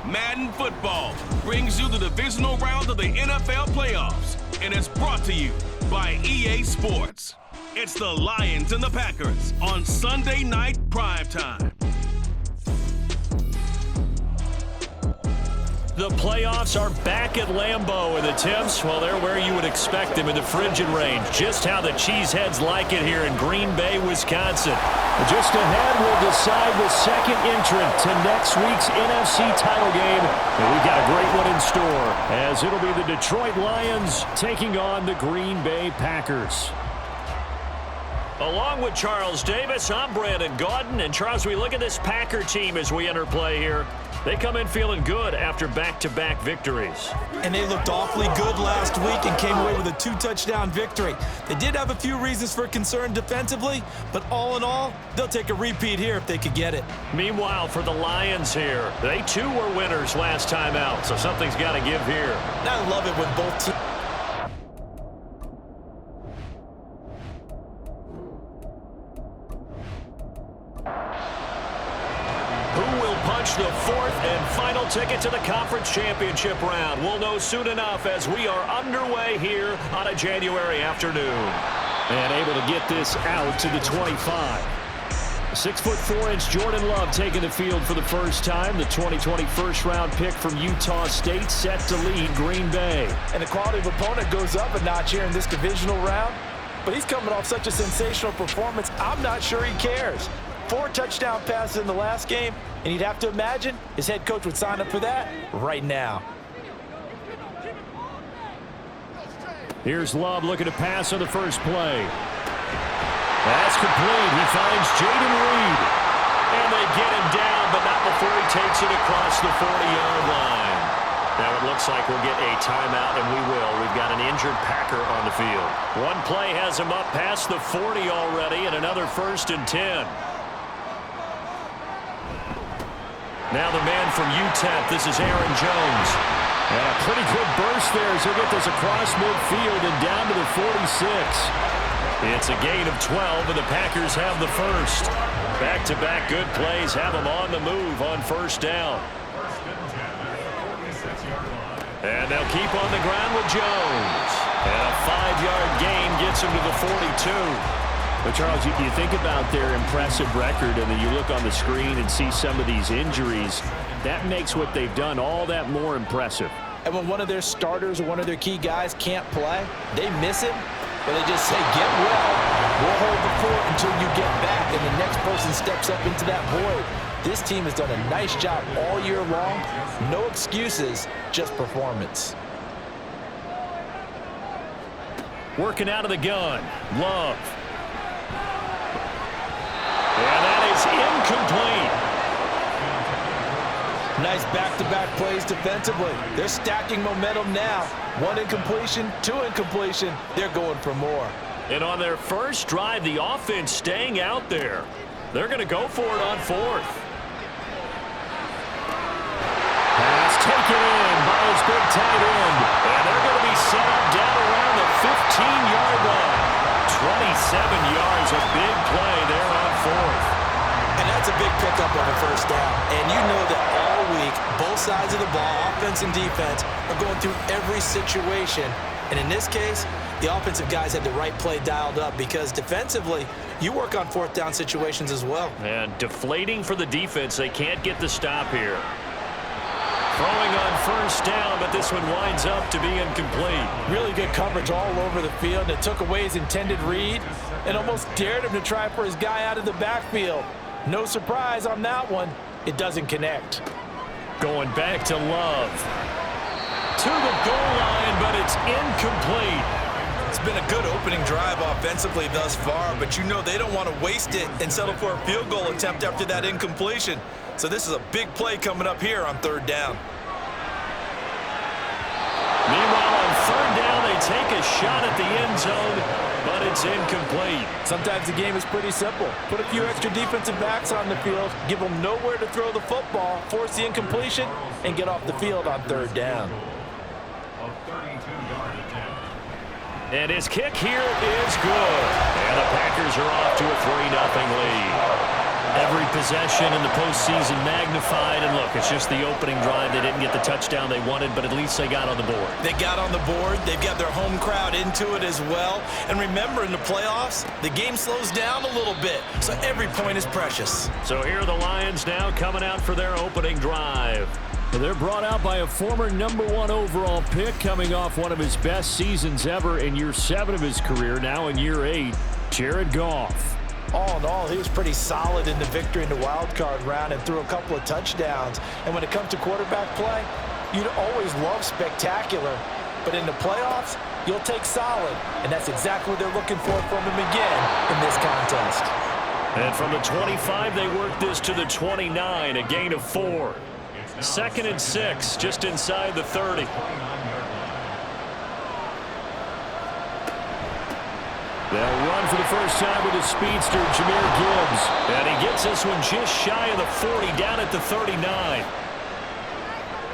Madden Football brings you the divisional round of the NFL playoffs, and it's brought to you by EA Sports. It's the Lions and the Packers on Sunday night primetime. The playoffs are back at Lambeau, and the temps, well, they're where you would expect them in the frigid range. Just how the Cheeseheads like it here in Green Bay, Wisconsin. Just ahead, we'll decide the second entrant to next week's NFC title game. And we've got a great one in store, as it'll be the Detroit Lions taking on the Green Bay Packers. Along with Charles Davis, I'm Brandon Gaudin. And Charles, we look at this Packer team as we enter play here. They come in feeling good after back-to-back victories. And they looked awfully good last week and came away with a 2-touchdown victory. They did have a few reasons for concern defensively, but all in all, they'll take a repeat here if they could get it. Meanwhile, for the Lions here, they too were winners last time out, so something's got to give here. And I love it when both teams... The fourth and final ticket to the conference championship round. We'll know soon enough as we are underway here on a January afternoon. And able to get this out to the 25. 6'4" Jordan Love taking the field for the first time. The 2020 first-round pick from Utah State set to lead Green Bay. And the quality of opponent goes up a notch here in this divisional round. But he's coming off such a sensational performance, I'm not sure he cares. 4 touchdown passes in the last game, and you'd have to imagine his head coach would sign up for that right now. Here's Love looking to pass on the first play. That's complete. He finds Jaden Reed. And they get him down, but not before he takes it across the 40-yard line. Now it looks like we'll get a timeout, and we will. We've got an injured Packer on the field. One play has him up past the 40 already, and another 1st and 10. Now the man from UTEP, this is Aaron Jones. And a pretty good burst there as he'll get this across midfield and down to the 46. It's a gain of 12, and the Packers have the first. Back-to-back good plays have them on the move on first down. And they'll keep on the ground with Jones. And a 5-yard gain gets him to the 42. But, Charles, you think about their impressive record, and then you look on the screen and see some of these injuries. That makes what they've done all that more impressive. And when one of their starters or one of their key guys can't play, they miss him, but they just say, get well. We'll hold the fort until you get back, and the next person steps up into that void. This team has done a nice job all year long. No excuses, just performance. Working out of the gun, Love. And that is incomplete. Nice back-to-back plays defensively. They're stacking momentum now. 1 incompletion, 2 incompletion. They're going for more. And on their first drive, the offense staying out there. They're going to go for it on 4th. Pass taken in by his big tight end. And they're going to be set up down around the 15-yard line. 27 yards, a big play there on 4th. And that's a big pickup of a first down. And you know that all week, both sides of the ball, offense and defense, are going through every situation. And in this case, the offensive guys had the right play dialed up because defensively, you work on 4th down situations as well. And deflating for the defense. They can't get the stop here. Throwing on first down, but this one winds up to be incomplete. Really good coverage all over the field. It took away his intended read and almost dared him to try for his guy out of the backfield. No surprise on that one. It doesn't connect. Going back to Love. To the goal line, but it's incomplete. It's been a good opening drive offensively thus far, but you know they don't want to waste it and settle for a field goal attempt after that incompletion. So this is a big play coming up here on 3rd down. Meanwhile, on 3rd down, they take a shot at the end zone, but it's incomplete. Sometimes the game is pretty simple. Put a few extra defensive backs on the field, give them nowhere to throw the football, force the incompletion, and get off the field on 3rd down. And his kick here is good. And the Packers are off to a 3-0 lead. Every possession in the postseason magnified. And look, it's just the opening drive. They didn't get the touchdown they wanted, but at least they got on the board. They got on the board. They've got their home crowd into it as well. And remember, in the playoffs, the game slows down a little bit, so every point is precious. So here are the Lions now coming out for their opening drive. They're brought out by a former #1 overall pick, coming off one of his best seasons ever in year 7 of his career, now in year 8, Jared Goff. All in all, he was pretty solid in the victory in the wild card round and threw a couple of touchdowns. And when it comes to quarterback play, you'd always love spectacular. But in the playoffs, you'll take solid. And that's exactly what they're looking for from him again in this contest. And from the 25, they work this to the 29, a gain of 4. 2nd and 6, just inside the 30. They'll run for the first time with his speedster, Jahmyr Gibbs. And he gets this one just shy of the 40, down at the 39.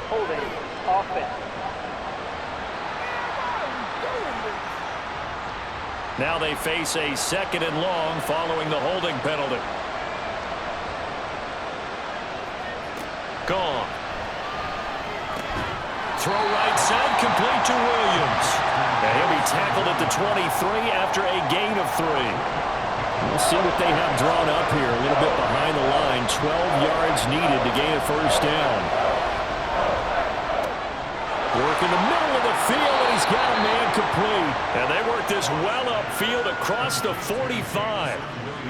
Holding, offense. Now they face a 2nd and long following the holding penalty. Gone. Throw right side, complete to Williams. And he'll be tackled at the 23 after a gain of 3. We'll see what they have drawn up here. A little bit behind the line. 12 yards needed to gain a first down. Work in the middle of the field, and he's got a man complete. And they work this well upfield across the 45.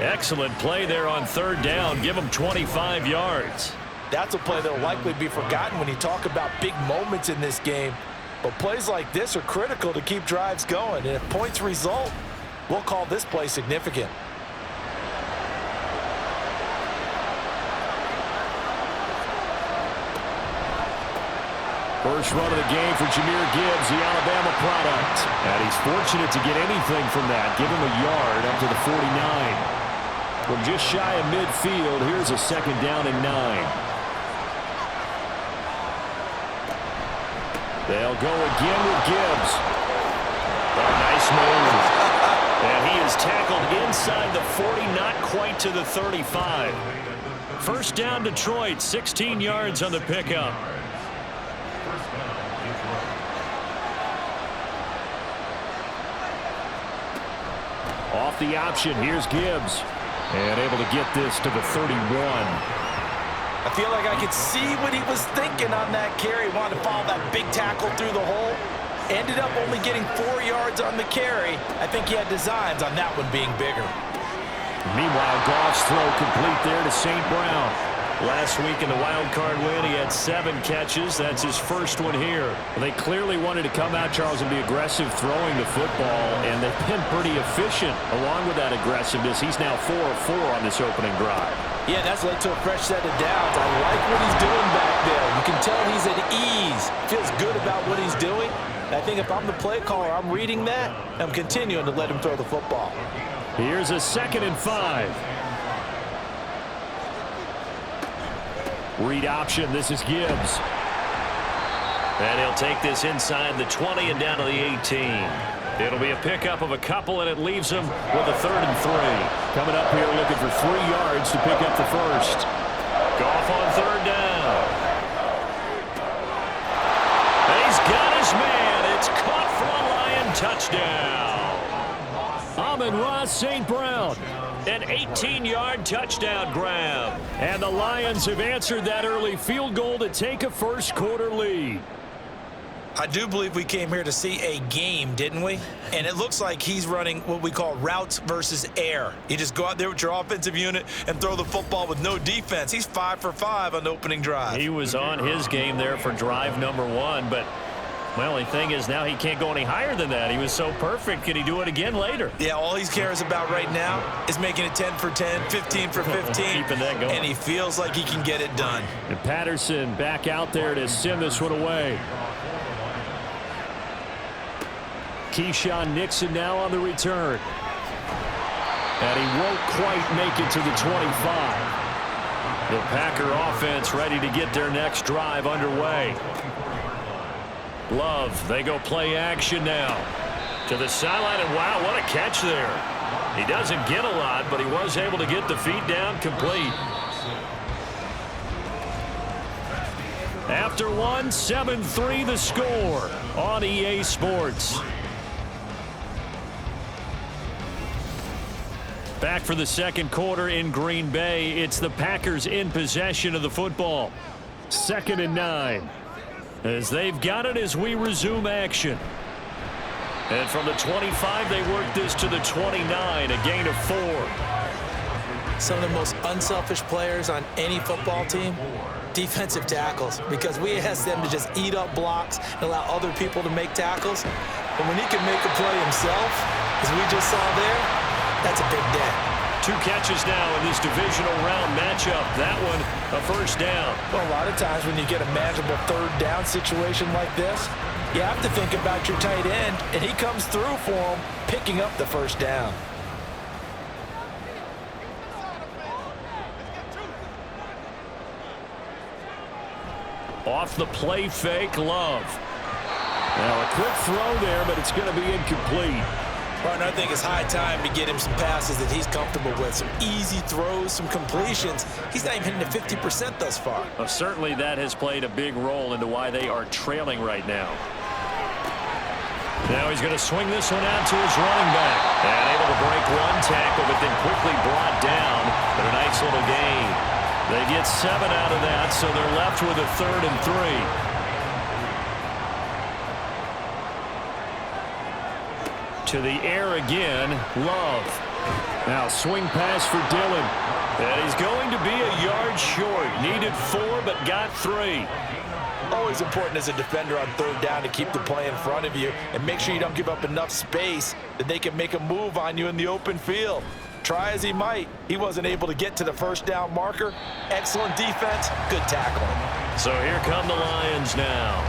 Excellent play there on 3rd down. Give them 25 yards. That's a play that will likely be forgotten when you talk about big moments in this game. But plays like this are critical to keep drives going. And if points result, we'll call this play significant. First run of the game for Jahmyr Gibbs, the Alabama product. And he's fortunate to get anything from that. Give him a yard up to the 49. From just shy of midfield, here's a 2nd down and 9. They'll go again with Gibbs. Oh, nice move. And he is tackled inside the 40, not quite to the 35. First down, Detroit, 16 yards on the pickup. Off the option, here's Gibbs. And able to get this to the 31. I feel like I could see what he was thinking on that carry. Wanted to follow that big tackle through the hole. Ended up only getting 4 yards on the carry. I think he had designs on that one being bigger. Meanwhile, Goff's throw complete there to St. Brown. Last week in the wild card win, he had 7 catches. That's his first one here. They clearly wanted to come out, Charles, and be aggressive throwing the football, and they've been pretty efficient along with that aggressiveness. He's now 4 of 4 on this opening drive. Yeah, that's led to a fresh set of downs. I like what he's doing back there. You can tell he's at ease. Feels good about what he's doing. I think if I'm the play caller, I'm reading that. I'm continuing to let him throw the football. Here's a 2nd and 5. Read option. This is Gibbs. And he'll take this inside the 20 and down to the 18. It'll be a pickup of a couple, and it leaves him with a 3rd and 3. Coming up here looking for 3 yards to pick up the first. Goff on 3rd down. And he's got his man. It's caught for a Lion touchdown. Amon-Ra St. Brown. An 18-yard touchdown grab. And the Lions have answered that early field goal to take a first-quarter lead. I do believe we came here to see a game, didn't we? And it looks like he's running what we call routes versus air. You just go out there with your offensive unit and throw the football with no defense. He's 5 for 5 on the opening drive. He was on his game there for drive number 1, but well, the thing is now he can't go any higher than that. He was so perfect. Can he do it again later? Yeah, all he cares about right now is making it 10 for 10, 15 for 15. Keeping that going. And he feels like he can get it done. And Patterson back out there to send this one away. Keyshawn Nixon now on the return. And he won't quite make it to the 25. The Packer offense ready to get their next drive underway. Love, they go play action now. To the sideline, and wow, what a catch there. He doesn't get a lot, but he was able to get the feet down complete. After one, 7-3 the score on EA Sports. Back for the second quarter in Green Bay. It's the Packers in possession of the football. 2nd and 9. As they've got it as we resume action. And from the 25, they work this to the 29, a gain of 4. Some of the most unselfish players on any football team, defensive tackles, because we ask them to just eat up blocks and allow other people to make tackles. But when he can make a play himself, as we just saw there, that's a big day. 2 catches now in this divisional round matchup. That one, a first down. Well, a lot of times when you get a manageable 3rd down situation like this, you have to think about your tight end, and he comes through for him, picking up the first down. Off the play fake, Love. Now a quick throw there, but it's going to be incomplete. Partner, I think it's high time to get him some passes that he's comfortable with. Some easy throws, some completions. He's not even hitting the 50% thus far. Well, certainly that has played a big role into why they are trailing right now. Now he's going to swing this one out to his running back. And able to break 1 tackle, but then quickly brought down. But a nice little gain. They get 7 out of that, so they're left with a 3rd and 3. To the air again, Love. Now swing pass for Dillon. And he's going to be a yard short. Needed 4, but got 3. Always important as a defender on 3rd down to keep the play in front of you and make sure you don't give up enough space that they can make a move on you in the open field. Try as he might, he wasn't able to get to the first down marker. Excellent defense, good tackling. So here come the Lions now.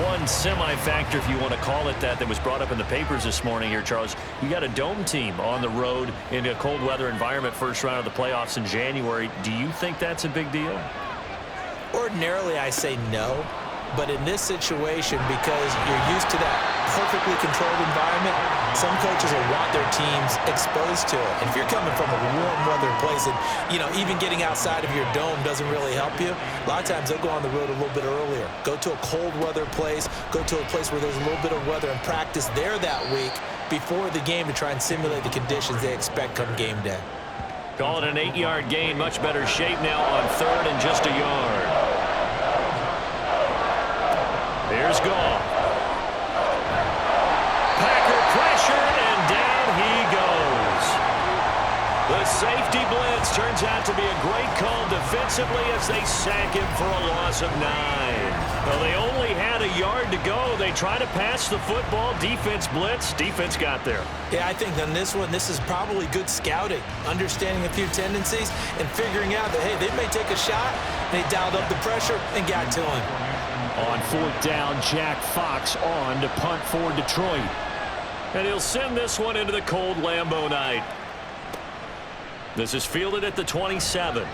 One semi-factor, if you want to call it that was brought up in the papers this morning here, Charles. You got a dome team on the road in a cold weather environment, first round of the playoffs in January. Do you think that's a big deal? Ordinarily, I say no. But in this situation, because you're used to that perfectly controlled environment, some coaches will want their teams exposed to it. And if you're coming from a warm weather place and, even getting outside of your dome doesn't really help you, a lot of times they'll go on the road a little bit earlier. Go to a cold weather place, go to a place where there's a little bit of weather and practice there that week before the game to try and simulate the conditions they expect come game day. Call it an 8-yard gain, much better shape now on 3rd and just a yard. Here's Goff. Packer pressure, and down he goes. The safety blitz turns out to be a great call defensively as they sack him for a loss of 9. Well, they only had a yard to go. They try to pass the football. Defense blitz. Defense got there. Yeah, I think on this one, this is probably good scouting, understanding a few tendencies, and figuring out that, hey, they may take a shot. They dialed up the pressure and got to him. On 4th down, Jack Fox on to punt for Detroit. And he'll send this one into the cold Lambeau night. This is fielded at the 27.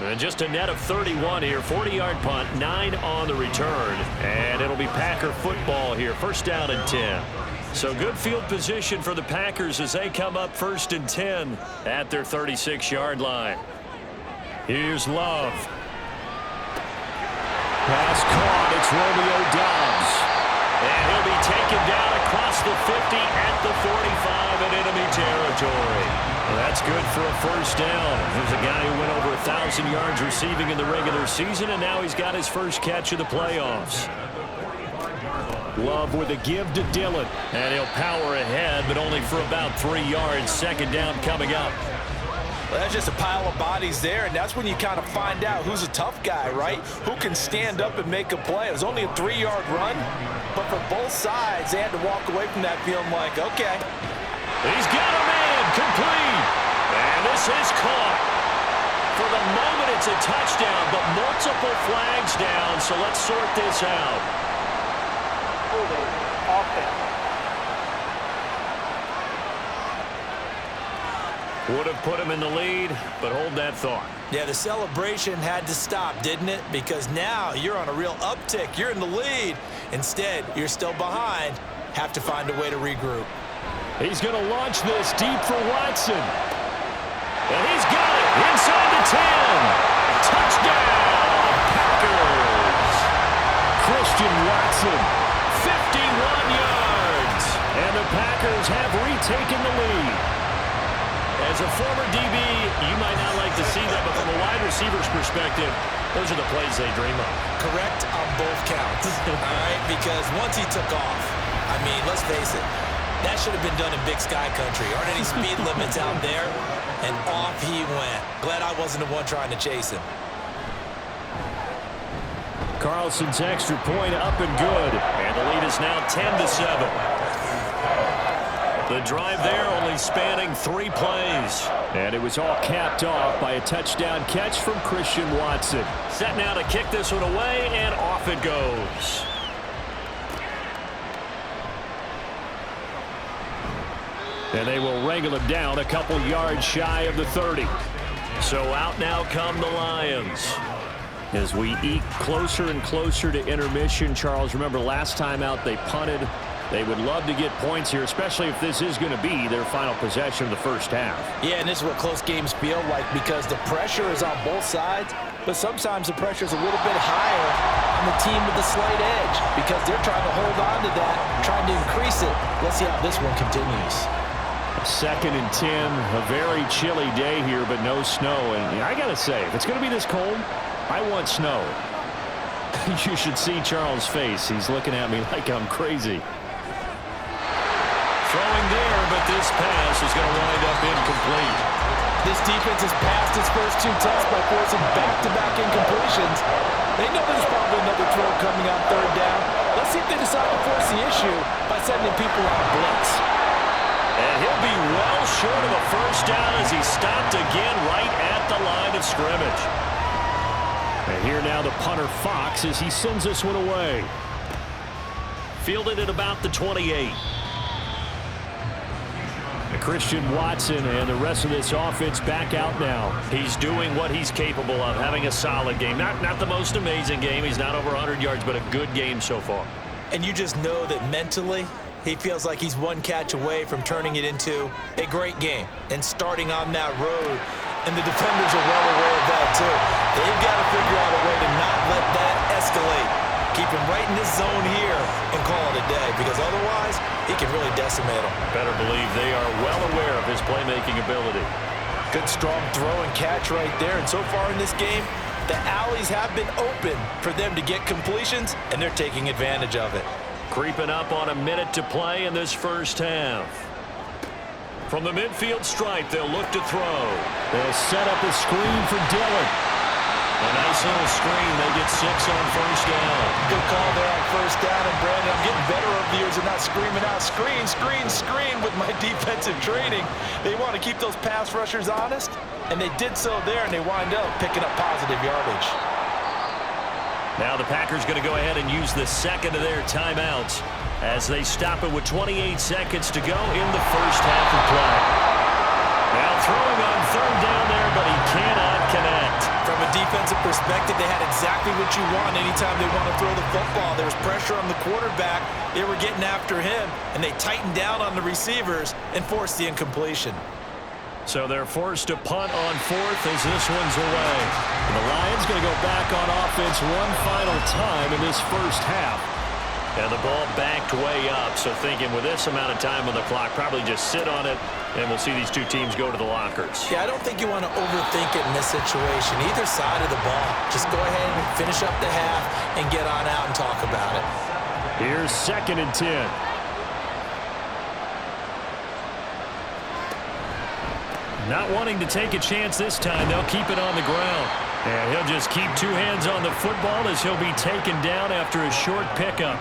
And just a net of 31 here. 40-yard punt, 9 on the return. And it'll be Packer football here. First down and 10. So good field position for the Packers as they come up 1st and 10 at their 36-yard line. Here's Love. Pass caught. It's Romeo Doubs. And he'll be taken down across the 50 at the 45 in enemy territory. Well, that's good for a first down. There's a guy who went over 1,000 yards receiving in the regular season, and now he's got his first catch of the playoffs. Love with a give to Dillon. And he'll power ahead, but only for about 3 yards. Second down coming up. Well, that's just a pile of bodies there, and that's when you kind of find out who's a tough guy, right? Who can stand up and make a play. It was only a 3-yard run, but for both sides, they had to walk away from that feeling like, okay. He's got a man, complete. And this is caught. For the moment, it's a touchdown, but multiple flags down, so let's sort this out. Holding, offense. Would have put him in the lead, but hold that thought. Yeah, the celebration had to stop, didn't it? Because now you're on a real uptick. You're in the lead. Instead, you're still behind. have to find a way to regroup. He's going to launch this deep for Watson. And he's got it inside the 10. Touchdown, Packers. Christian Watson, 51 yards. And the Packers have retaken the lead. As a former DB, you might not like to see that, but from a wide receiver's perspective, those are the plays they dream of. Correct on both counts, all right? Because once he took off, I mean, let's face it, that should have been done in Big Sky Country. Aren't any speed limits out there? And off he went. Glad I wasn't the one trying to chase him. Carlson's extra point up and good. And the lead is now 10-7. The drive there only spanning 3 plays. And it was all capped off by a touchdown catch from Christian Watson. Set now to kick this one away, and off it goes. And they will wrangle him down a couple yards shy of the 30. So out now come the Lions. As we eke closer and closer to intermission, Charles, remember last time out they punted. They would love to get points here, especially if this is going to be their final possession of the first half. Yeah, and this is what close games feel like because the pressure is on both sides, but sometimes the pressure is a little bit higher on the team with the slight edge because they're trying to hold on to that, trying to increase it. Let's see how this one continues. 2nd and 10, a very chilly day here, but no snow. And I got to say, if it's going to be this cold, I want snow. You should see Charles' face. He's looking at me like I'm crazy. Throwing there, but this pass is going to wind up incomplete. This defense has passed its first 2 tests by forcing back-to-back incompletions. They know there's probably another throw coming on 3rd down. Let's see if they decide to force the issue by sending people on a blitz. And he'll be well short of a first down as he stopped again right at the line of scrimmage. And here now the punter Fox as he sends this one away. Fielded at about the 28. Christian Watson and the rest of this offense back out now. He's doing what he's capable of, having a solid game. Not the most amazing game. He's not over 100 yards, but a good game so far. And you just know that mentally, he feels like he's one catch away from turning it into a great game and starting on that road. And the defenders are well aware of that, too. They've got to figure out a way to not let that escalate. Keep him right in this zone here and call it a day, because otherwise he can really decimate him. Better believe they are well aware of his playmaking ability. Good strong throw and catch right there. And so far in this game, the alleys have been open for them to get completions, and they're taking advantage of it. Creeping up on a minute to play in this first half. From the midfield stripe, they'll look to throw. They'll set up a screen for Dillon. A nice little screen. They get 6 on first down. Good call there on first down. And, Brandon, I'm getting better over the years of not screaming out, screen, screen, screen with my defensive training. They want to keep those pass rushers honest, and they did so there, and they wind up picking up positive yardage. Now the Packers going to go ahead and use the second of their timeouts as they stop it with 28 seconds to go in the first half of play. Now throwing on 3rd down there, but he cannot connect. From a defensive perspective, they had exactly what you want anytime they want to throw the football. There was pressure on the quarterback. They were getting after him, and they tightened down on the receivers and forced the incompletion. So they're forced to punt on 4th as this one's away. And the Lions going to go back on offense one final time in this first half. And the ball backed way up, so thinking with this amount of time on the clock, probably just sit on it, and we'll see these two teams go to the lockers. Yeah, I don't think you want to overthink it in this situation. Either side of the ball. Just go ahead and finish up the half and get on out and talk about it. Here's 2nd and 10. Not wanting to take a chance this time, they'll keep it on the ground. And he'll just keep 2 hands on the football as he'll be taken down after a short pickup.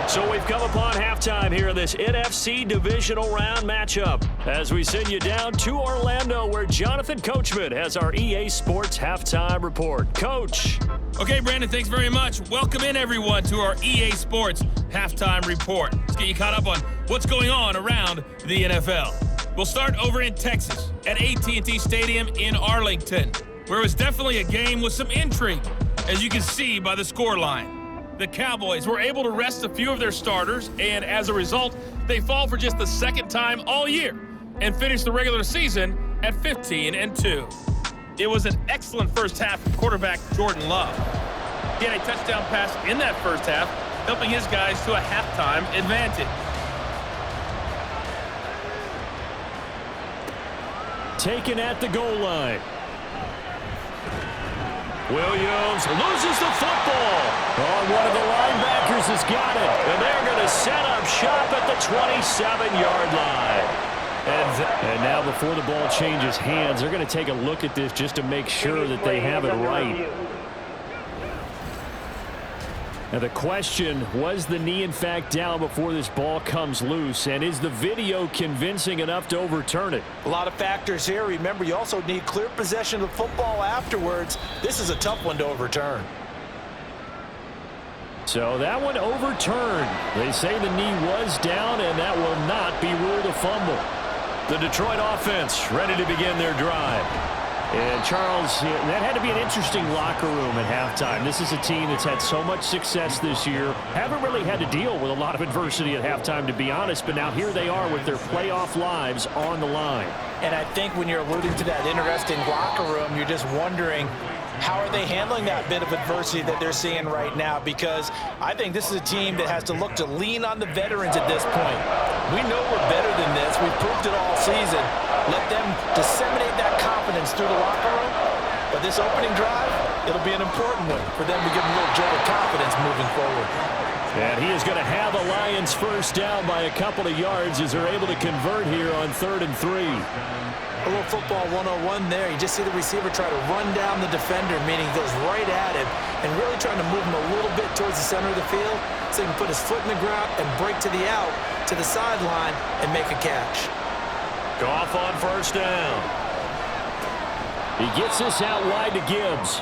So we've come upon halftime here in this NFC divisional round matchup as we send you down to Orlando where Jonathan Coachman has our EA Sports halftime report. Coach. Okay, Brandon, thanks very much. Welcome in, everyone, to our EA Sports halftime report. Let's get you caught up on what's going on around the NFL. We'll start over in Texas at AT&T Stadium in Arlington, where it was definitely a game with some intrigue, as you can see by the scoreline. the Cowboys were able to rest a few of their starters, and as a result, they fall for just the second time all year and finish the regular season at 15-2. It was an excellent first half from quarterback Jordan Love. He had a touchdown pass in that first half, helping his guys to a halftime advantage. Taken at the goal line. Williams loses the football. Oh, one of the linebackers has got it. And they're going to set up shop at the 27-yard line. And now before the ball changes hands, they're going to take a look at this just to make sure that they have it right. Now the question, was the knee in fact down before this ball comes loose? And is the video convincing enough to overturn it? A lot of factors here. Remember, you also need clear possession of the football afterwards. This is a tough one to overturn. So that one overturned. They say the knee was down, and that will not be ruled a fumble. The Detroit offense ready to begin their drive. And Charles, that had to be an interesting locker room at halftime. This is a team that's had so much success this year. Haven't really had to deal with a lot of adversity at halftime, to be honest. But now here they are with their playoff lives on the line. And I think when you're alluding to that interesting locker room, you're just wondering, how are they handling that bit of adversity that they're seeing right now? Because I think this is a team that has to look to lean on the veterans at this point. We know we're better than this. We've proved it all season. Let them disseminate that confidence through the locker room. But this opening drive, it'll be an important one for them to give them a little jolt of confidence moving forward. And he is going to have the Lions first down by a couple of yards as they're able to convert here on 3rd and 3. A little football 101 there. You just see the receiver try to run down the defender, meaning he goes right at him and really trying to move him a little bit towards the center of the field so he can put his foot in the ground and break to the out, to the sideline, and make a catch. Goff on first down. He gets this out wide to Gibbs.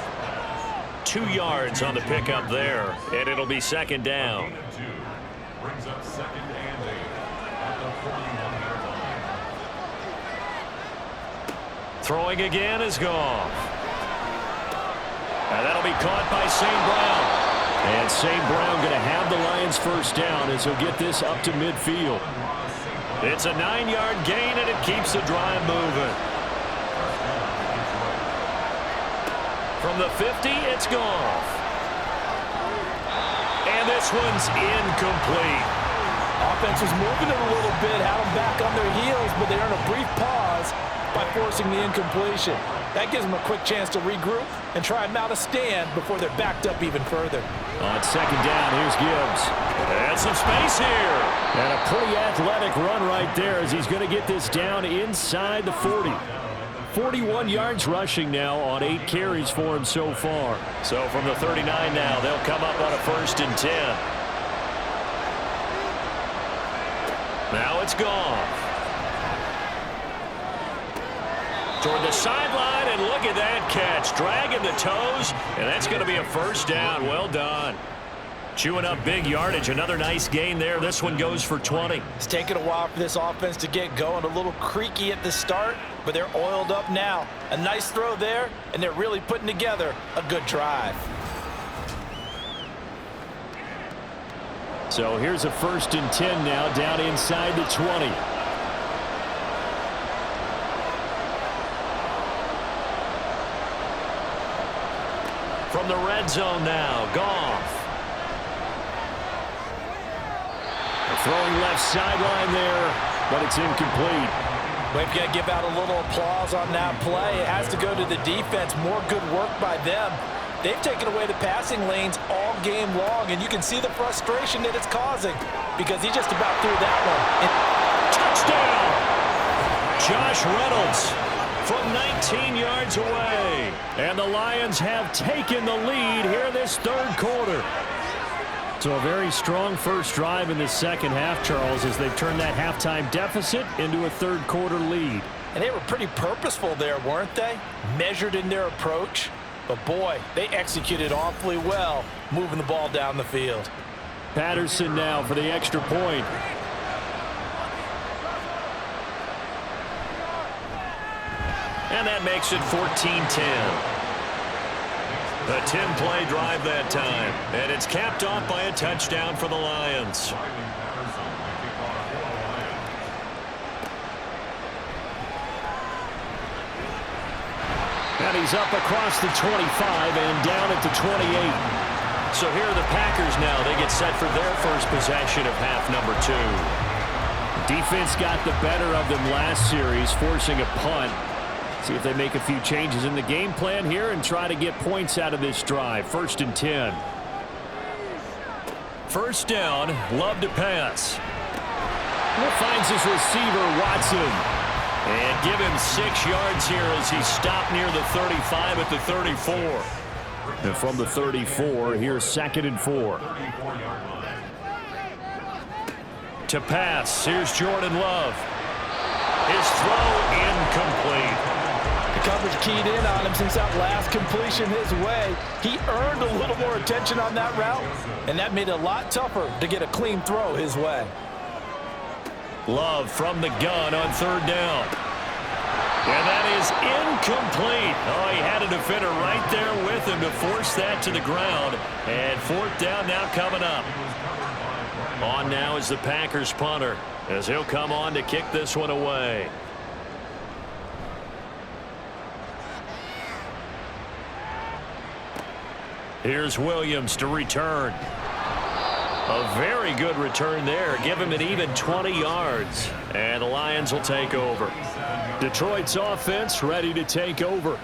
2 yards on the pickup there, and it'll be 2nd down. Brings up 2nd and 8 at the 41-yard line. Throwing again is Goff. And that'll be caught by St. Brown. And St. Brown going to have the Lions first down as he'll get this up to midfield. It's a 9-yard gain, and it keeps the drive moving. From the 50, it's Goff. And this one's incomplete. Offense was moving it a little bit, had them back on their heels, but they earn a brief pause by forcing the incompletion. That gives them a quick chance to regroup and try and mount a stand before they're backed up even further. On 2nd down, here's Gibbs. And some space here. And a pretty athletic run right there as he's going to get this down inside the 40. 41 yards rushing now on 8 carries for him so far. So from the 39 now, they'll come up on a 1st and 10. Now it's Goff. Toward the sideline, and look at that catch. Dragging the toes, and that's going to be a first down. Well done. Chewing up big yardage. Another nice gain there. This one goes for 20. It's taken a while for this offense to get going. A little creaky at the start, but they're oiled up now. A nice throw there, and they're really putting together a good drive. So here's a 1st and 10 now, down inside the 20. From the red zone now, Goff. Throwing left sideline there, but it's incomplete. We've got to give out a little applause on that play. It has to go to the defense. More good work by them. They've taken away the passing lanes all game long, and you can see the frustration that it's causing because he just about threw that one. Touchdown! Josh Reynolds from 19 yards away. And the Lions have taken the lead here this 3rd quarter. So a very strong first drive in the second half, Charles, as they've turned that halftime deficit into a 3rd quarter lead. And they were pretty purposeful there, weren't they? Measured in their approach. But boy, they executed awfully well, moving the ball down the field. Patterson now for the extra point. And that makes it 14-10. A 10-play drive that time, and it's capped off by a touchdown for the Lions. And he's up across the 25 and down at the 28. So here are the Packers now. They get set for their first possession of half number 2. Defense got the better of them last series, forcing a punt. See if they make a few changes in the game plan here and try to get points out of this drive. 1st and 10. First down, Love to pass. Finds his receiver, Watson. And give him 6 yards here as he stopped near the 35 at the 34. And from the 34, here's 2nd and 4. To pass, here's Jordan Love. His throw incomplete. The coverage keyed in on him since that last completion his way. He earned a little more attention on that route, and that made it a lot tougher to get a clean throw his way. Love from the gun on 3rd down. And that is incomplete. Oh, he had a defender right there with him to force that to the ground. And 4th down now coming up. On now is the Packers punter, as he'll come on to kick this one away. Here's Williams to return. A very good return there. Give him an even 20 yards. And the Lions will take over. Detroit's offense ready to take over.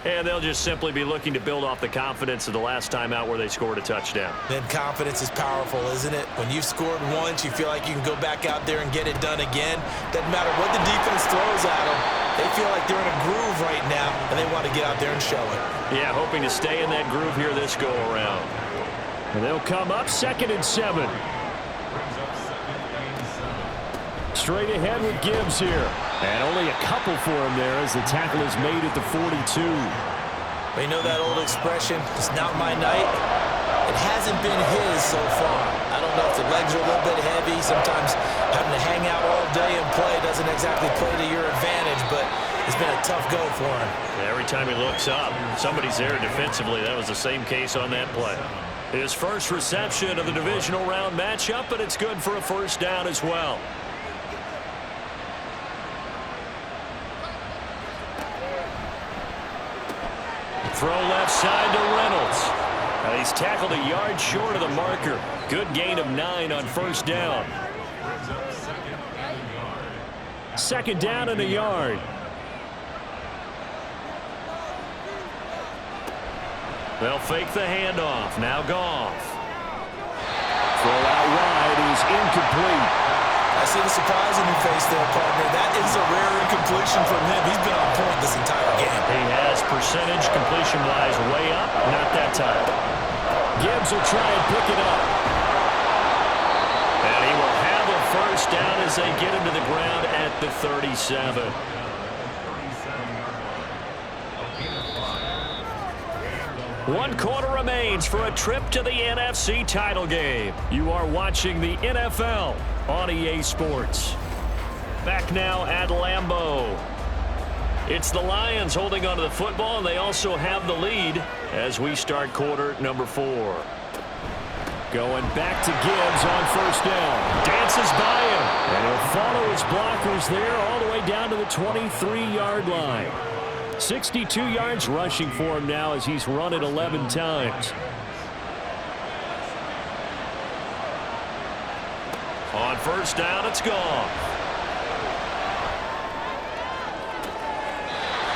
And they'll just simply be looking to build off the confidence of the last time out where they scored a touchdown. Then confidence is powerful, isn't it? When you've scored once, you feel like you can go back out there and get it done again. Doesn't matter what the defense throws at them. They feel like they're in a groove right now, and they want to get out there and show it. Yeah, hoping to stay in that groove here this go-around. And they'll come up 2nd and 7. Straight ahead with Gibbs here. And only a couple for him there as the tackle is made at the 42. We know that old expression, it's not my night. It hasn't been his so far. I don't know if the legs are a little bit heavy. Sometimes having to hang out all day and play doesn't exactly play to your advantage, but it's been a tough go for him. Every time he looks up, somebody's there defensively. That was the same case on that play. His first reception of the divisional round matchup, but it's good for a 1st down as well. Throw left side to Reynolds. He's tackled a yard short of the marker. Good gain of 9 on 1st down. 2nd down and a yard. They'll fake the handoff. Now Goff. Throw out wide is incomplete. I see the surprise in your face there, partner. That is a rare incompletion from him. He's been on point this entire game. He has percentage completion-wise way up. Not that time. Gibbs will try and pick it up. And he will have a 1st down as they get him to the ground at the 37. One quarter remains for a trip to the NFC title game. You are watching the NFL on EA Sports. Back now at Lambeau. It's the Lions holding onto the football, and they also have the lead as we start quarter number 4. Going back to Gibbs on 1st down. Dances by him. And he'll follow his blockers there all the way down to the 23-yard line. 62 yards rushing for him now as he's run it 11 times. On 1st down, it's gone.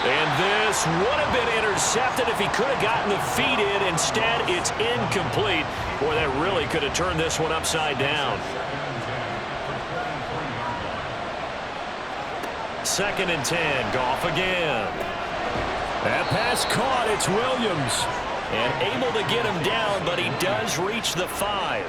And this would have been intercepted if he could have gotten the feet in. Instead, it's incomplete. Boy, that really could have turned this one upside down. 2nd and 10, Goff again. That pass caught, it's Williams. And able to get him down, but he does reach the 5.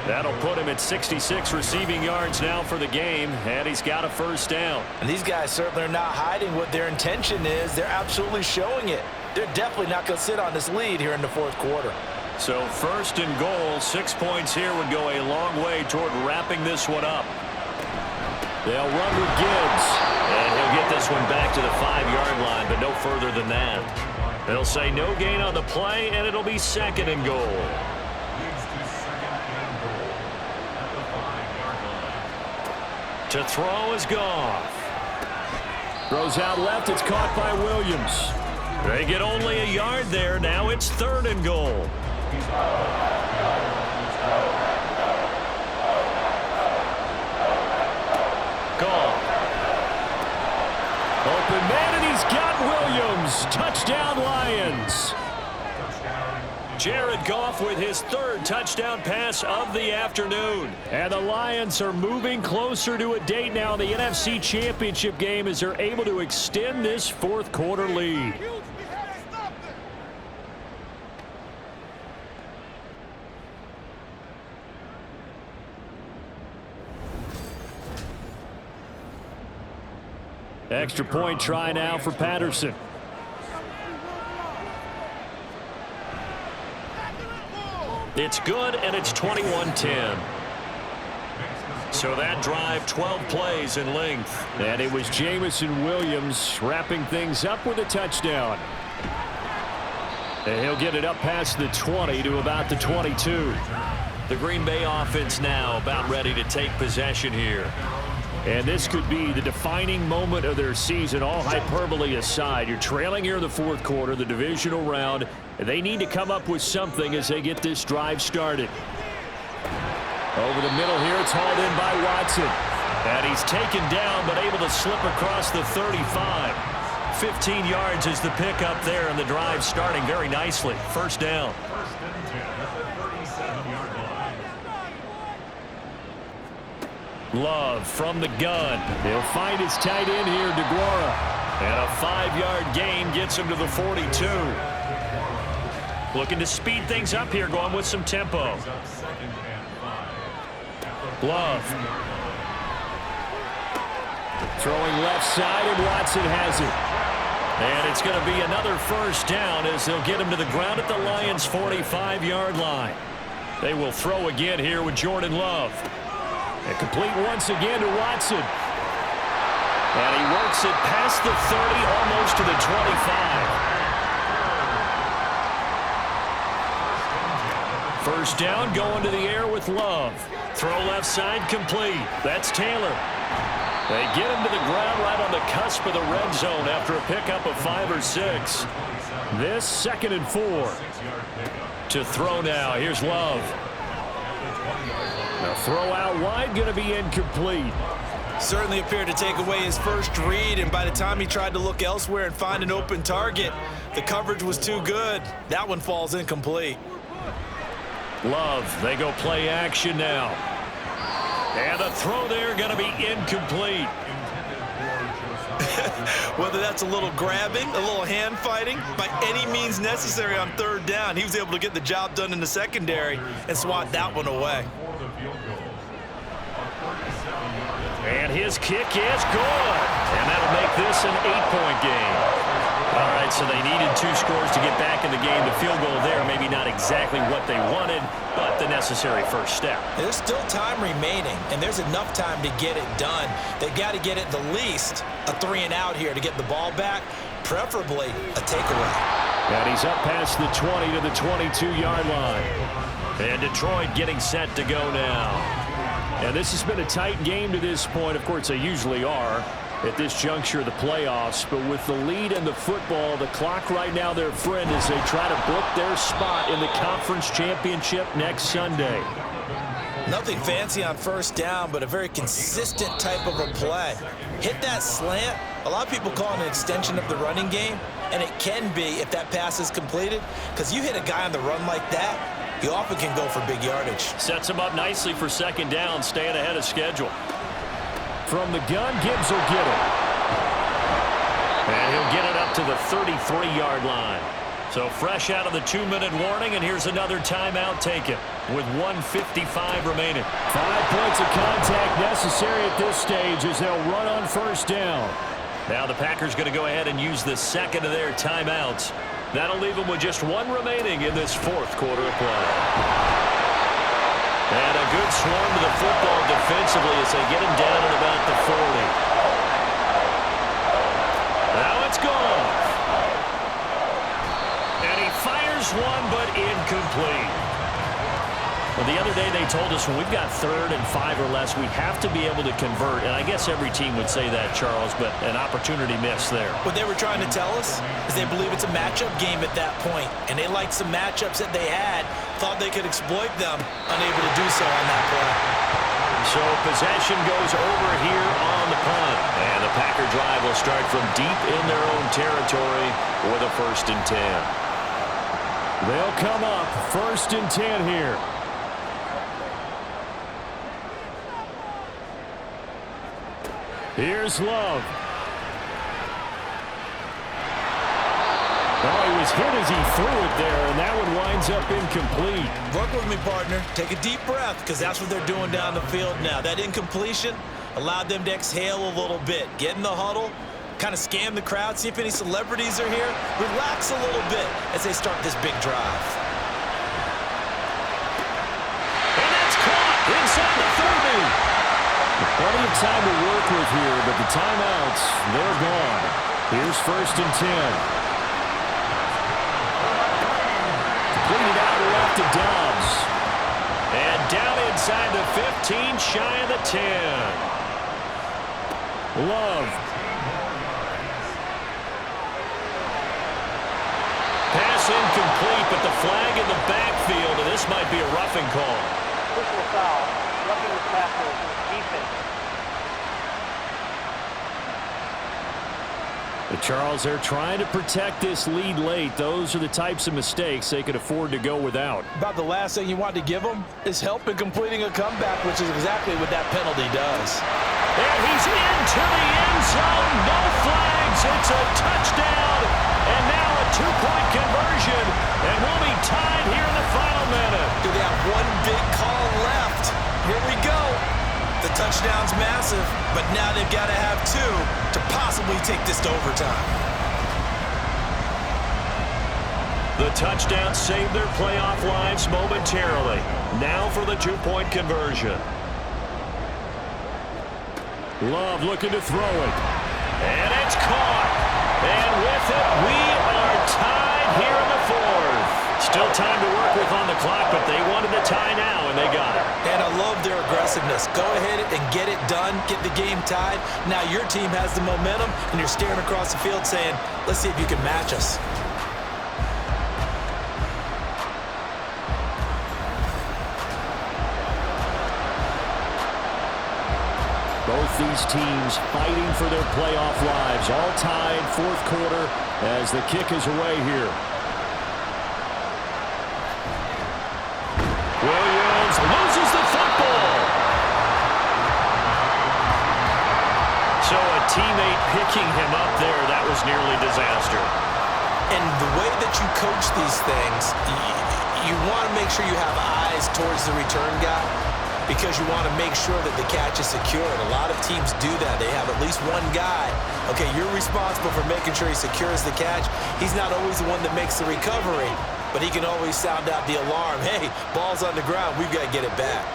That'll put him at 66 receiving yards now for the game, and he's got a 1st down. And these guys certainly are not hiding what their intention is. They're absolutely showing it. They're definitely not going to sit on this lead here in the 4th quarter. So 1st and goal, 6 points here would go a long way toward wrapping this one up. They'll run with Gibbs. And he'll get this one back to the 5-yard line, but no further than that. They'll say no gain on the play, and it'll be 2nd and goal. Leads to 2nd and goal at the 5-yard line. To throw is Goff. Throws out left. It's caught by Williams. They get only a yard there. Now it's 3rd and goal. Goff. Open man, and he's got Williams. Touchdown, Lions. Jared Goff with his 3rd touchdown pass of the afternoon. And the Lions are moving closer to a date now in the NFC Championship game as they're able to extend this 4th quarter lead. Extra point try now for Patterson. It's good, and it's 21-10. So that drive, 12 plays in length. And it was Jamison Williams wrapping things up with a touchdown. And he'll get it up past the 20 to about the 22. The Green Bay offense now about ready to take possession here. And this could be the defining moment of their season, all hyperbole aside. You're trailing here in the 4th quarter, the divisional round. They need to come up with something as they get this drive started. Over the middle here, it's hauled in by Watson. And he's taken down, but able to slip across the 35. 15 yards is the pickup there, and the drive starting very nicely. 1st down. 1st and 10 at the 37-yard line. Love from the gun. He'll find his tight end here, DeGuara. And a 5-yard gain gets him to the 42. Looking to speed things up here, going with some tempo. Love. Throwing left side, and Watson has it. And it's going to be another 1st down as they'll get him to the ground at the Lions' 45-yard line. They will throw again here with Jordan Love. And complete once again to Watson. And he works it past the 30, almost to the 25. 1st down, going to the air with Love. Throw left side, complete. That's Taylor. They get him to the ground right on the cusp of the red zone after a pickup of 5 or 6. This 2nd and 4. To throw now, here's Love. The throw out wide, going to be incomplete. Certainly appeared to take away his first read, and by the time he tried to look elsewhere and find an open target, the coverage was too good. That one falls incomplete. Love, they go play action now. And the throw there going to be incomplete. Whether that's a little grabbing, a little hand fighting, by any means necessary on 3rd down, he was able to get the job done in the secondary and swat that one away. And his kick is good. And that'll make this an 8-point game. All right, so they needed 2 scores to get back in the game. The field goal there, maybe not exactly what they wanted, but the necessary 1st step. There's still time remaining, and there's enough time to get it done. They've got to get at the least a 3-and-out here to get the ball back, preferably a takeaway. And he's up past the 20 to the 22-yard line. And Detroit getting set to go now. And this has been a tight game to this point. Of course, they usually are at this juncture of the playoffs. But with the lead and the football, the clock right now their friend as they try to book their spot in the conference championship next Sunday. Nothing fancy on 1st down, but a very consistent type of a play. Hit that slant. A lot of people call it an extension of the running game, and it can be if that pass is completed, because you hit a guy on the run like that, you often can go for big yardage. Sets him up nicely for 2nd down, staying ahead of schedule. From the gun, Gibbs will get it. And he'll get it up to the 33-yard line. So fresh out of the 2-minute warning, and here's another timeout taken with 1:55 remaining. 5 points of contact necessary at this stage as they'll run on 1st down. Now the Packers going to go ahead and use the 2nd of their timeouts. That'll leave them with just 1 remaining in this 4th quarter of play. And a good swarm to the football defensively as they get him down at about the 40. Now it's gone. Fires one, but incomplete. Well, the other day they told us when we've got 3rd and 5 or less, we have to be able to convert. And I guess every team would say that, Charles, but an opportunity missed there. What they were trying to tell us is they believe it's a matchup game at that point, and they liked some matchups that they had, thought they could exploit them, unable to do so on that play. So possession goes over here on the punt. And the Packer drive will start from deep in their own territory with a 1st and 10. They'll come up 1st and 10 here. Here's Love. Oh, he was hit as he threw it there, and that one winds up incomplete. Work with me, partner. Take a deep breath, because that's what they're doing down the field now. That incompletion allowed them to exhale a little bit. Get in the huddle, kind of scan the crowd, see if any celebrities are here. Relax a little bit as they start this big drive. And that's caught inside the 30. Plenty of time to work with here, but the timeouts, they're gone. Here's 1st and 10. Completed out left to Dobbs. And down inside the 15, shy of the 10. Love. Pass incomplete, but the flag in the backfield, and this might be a roughing call. Personal foul. Roughing the tackle. Defense. But Charles, they're trying to protect this lead late. Those are the types of mistakes they could afford to go without. About the last thing you want to give them is help in completing a comeback, which is exactly what that penalty does. And he's into the end zone. No flags. It's a touchdown. And now a 2-point conversion. And we'll be tied here in the final minute. Do they have one big call left? Here we go. The touchdown's massive, but now they've got to have 2 to possibly take this to overtime. The touchdown saved their playoff lives momentarily. Now for the 2-point conversion. Love looking to throw it. And it's caught. And with it, we are tied here in the 4th. Still time to work with on the clock, but they wanted the tie now, and they got it. And I love their aggressiveness. Go ahead and get it done, get the game tied. Now your team has the momentum, and you're staring across the field saying, let's see if you can match us. Both these teams fighting for their playoff lives. All tied 4th quarter as the kick is away here. Williams loses the football. So a teammate picking him up there, that was nearly disaster. And the way that you coach these things, you want to make sure you have eyes towards the return guy, because you want to make sure that the catch is secured. A lot of teams do that. They have at least one guy. Okay, you're responsible for making sure he secures the catch. He's not always the one that makes the recovery, but he can always sound out the alarm. Hey, ball's on the ground. We've got to get it back.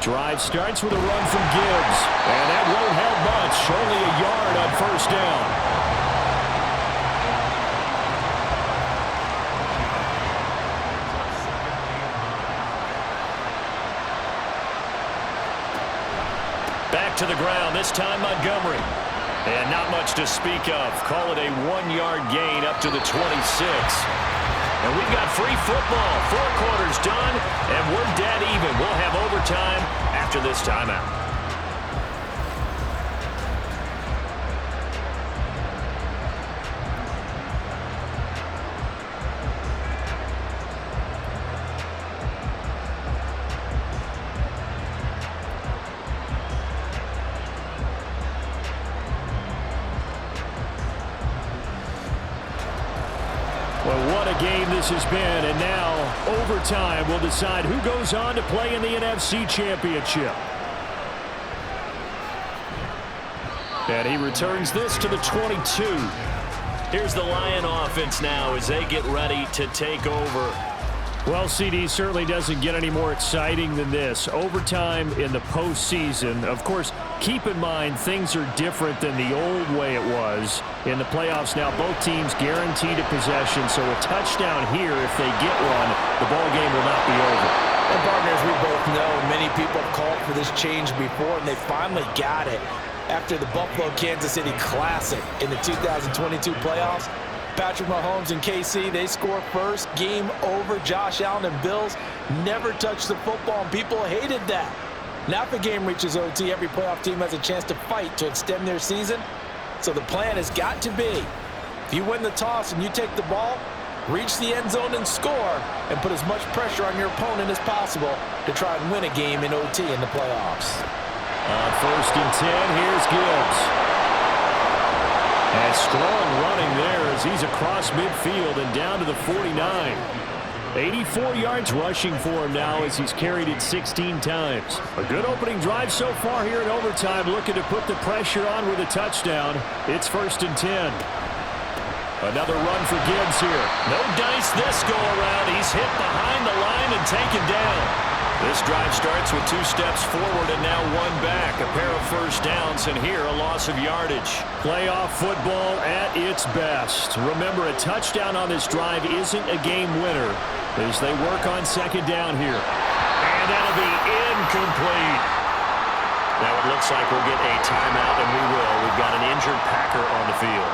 Drive starts with a run from Gibbs. And that won't help much. Only a yard on 1st down. Back to the ground, this time Montgomery. And not much to speak of. Call it a 1-yard gain up to the 26. And we've got free football. 4 quarters done, and we're dead even. We'll have overtime after this timeout. Well, what a game this has been, and now overtime will decide who goes on to play in the NFC Championship. And he returns this to the 22. Here's the Lion offense now as they get ready to take over. Well, CD certainly doesn't get any more exciting than this. Overtime in the postseason. Of course, keep in mind things are different than the old way it was. In the playoffs now, both teams guaranteed a possession, so a touchdown here, if they get one, the ball game will not be over. And partners, we both know many people have called for this change before, and they finally got it after the Buffalo-Kansas City Classic in the 2022 playoffs. Patrick Mahomes and KC, they score first. Game over. Josh Allen and Bills never touched the football, and people hated that. Now if the game reaches OT, every playoff team has a chance to fight to extend their season. So the plan has got to be, if you win the toss and you take the ball, reach the end zone and score, and put as much pressure on your opponent as possible to try and win a game in OT in the playoffs. On 1st and 10, here's Gibbs. And strong running there as he's across midfield and down to the 49. 84 yards rushing for him now as he's carried it 16 times. A good opening drive so far here in overtime, looking to put the pressure on with a touchdown. It's 1st and 10. Another run for Gibbs here. No dice this go around. He's hit behind the line and taken down. This drive starts with 2 steps forward and now 1 back. A pair of first downs, and here a loss of yardage. Playoff football at its best. Remember, a touchdown on this drive isn't a game winner as they work on 2nd down here. And that'll be incomplete. Now it looks like we'll get a timeout, and we will. We've got an injured Packer on the field.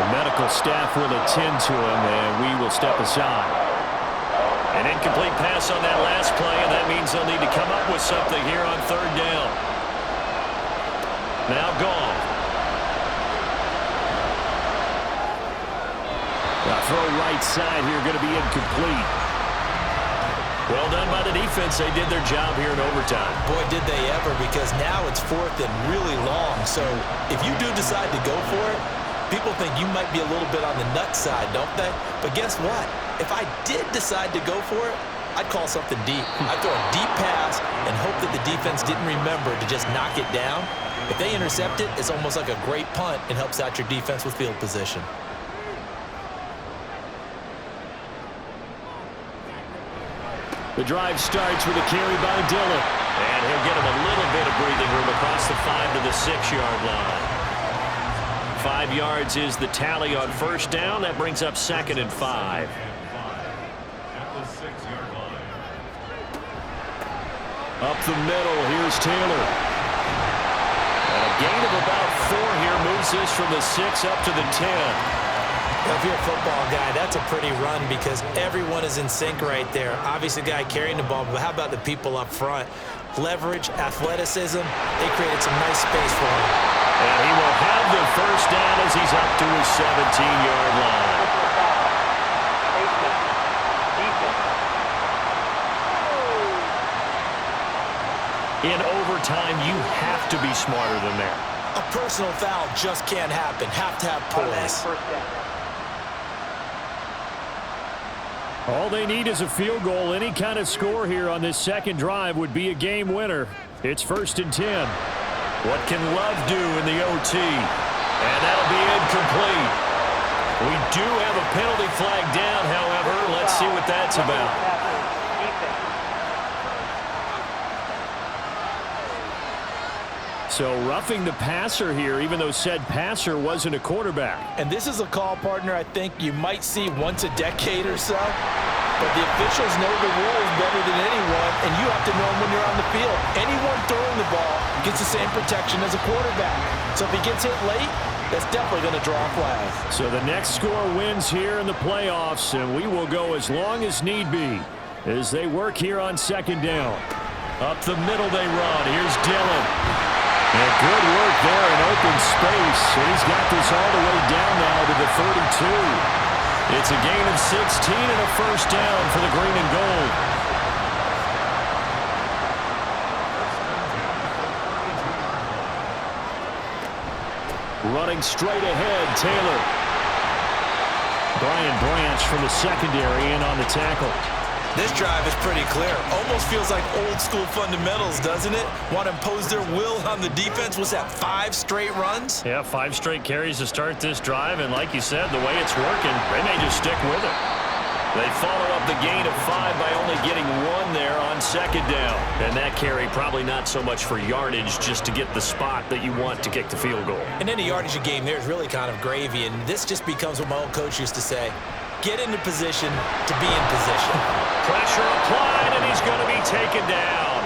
The medical staff will attend to him, and we will step aside. An incomplete pass on that last play, and that means they'll need to come up with something here on 3rd down. Now gone. The throw right side here going to be incomplete. Well done by the defense. They did their job here in overtime. Boy, did they ever, because now it's 4th and really long. So if you do decide to go for it, people think you might be a little bit on the nut side, don't they? But guess what? If I did decide to go for it, I'd call something deep. I'd throw a deep pass and hope that the defense didn't remember to just knock it down. If they intercept it, it's almost like a great punt and helps out your defense with field position. The drive starts with a carry by Dillon. And he'll get him a little bit of breathing room across the 5 to the 6-yard line. 5 yards is the tally on 1st down. That brings up 2nd and 5. At the 6-yard line. Up the middle, here's Taylor. And a gain of about 4 here moves this from the 6 up to the 10. If you're a football guy, that's a pretty run because everyone is in sync right there. Obviously, the guy carrying the ball, but how about the people up front? Leverage, athleticism, they created some nice space for him. And he will have the 1st down as he's up to his 17-yard line. In overtime, you have to be smarter than that. A personal foul just can't happen. Have to have poise. All they need is a field goal. Any kind of score here on this 2nd drive would be a game winner. It's 1st and 10. What can Love do in the OT? And that'll be incomplete. We do have a penalty flag down, however. Let's see what that's about. So roughing the passer here, even though said passer wasn't a quarterback. And this is a call, partner, I think you might see once a decade or so. But the officials know the rules better than anyone, and you have to know them when you're on the field. Anyone throwing the ball gets the same protection as a quarterback. So if he gets hit late, that's definitely going to draw a flag. So the next score wins here in the playoffs, and we will go as long as need be as they work here on 2nd down. Up the middle they run. Here's Dillon. And good work there in open space. And he's got this all the way down now to the 32. It's a gain of 16 and a 1st down for the green and gold. Running straight ahead, Taylor. Brian Branch from the secondary in on the tackle. This drive is pretty clear. Almost feels like old school fundamentals, doesn't it? Want to impose their will on the defense. Was that 5 straight runs? Yeah, 5 straight carries to start this drive, and like you said, the way it's working, they may just stick with it. They follow up the gain of 5 by only getting 1 there on second down. And that carry probably not so much for yardage, just to get the spot that you want to kick the field goal. And any yardage you game there is really kind of gravy, and this just becomes what my old coach used to say, get into position to be in position. Pressure applied, and he's going to be taken down.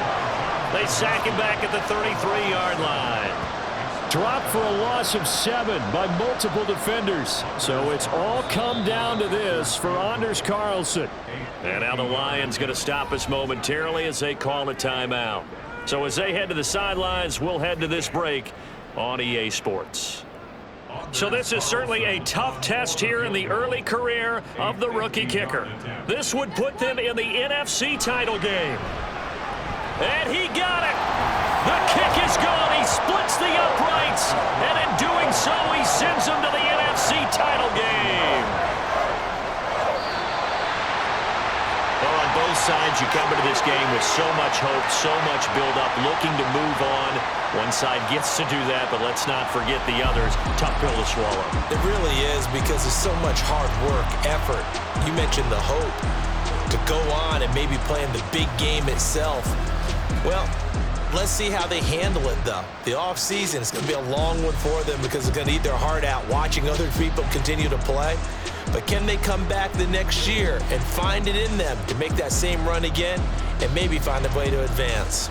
They sack him back at the 33-yard line. Dropped for a loss of 7 by multiple defenders. So it's all come down to this for Anders Carlson. And now the Lions going to stop us momentarily as they call a timeout. So as they head to the sidelines, we'll head to this break on EA Sports. So this is certainly a tough test here in the early career of the rookie kicker. This would put them in the NFC title game. And he got it. The kick is gone. He splits the uprights. And in doing so, he sends them to the NFC title game. Well, on both sides, you come into this game with so much hope, so much build-up, looking to move on. One side gets to do that, but let's not forget the others. Tough pill to swallow. It really is, because there's so much hard work, effort. You mentioned the hope to go on and maybe play in the big game itself. Well, let's see how they handle it, though. The offseason is going to be a long one for them, because they're going to eat their heart out watching other people continue to play. But can they come back the next year and find it in them to make that same run again and maybe find a way to advance?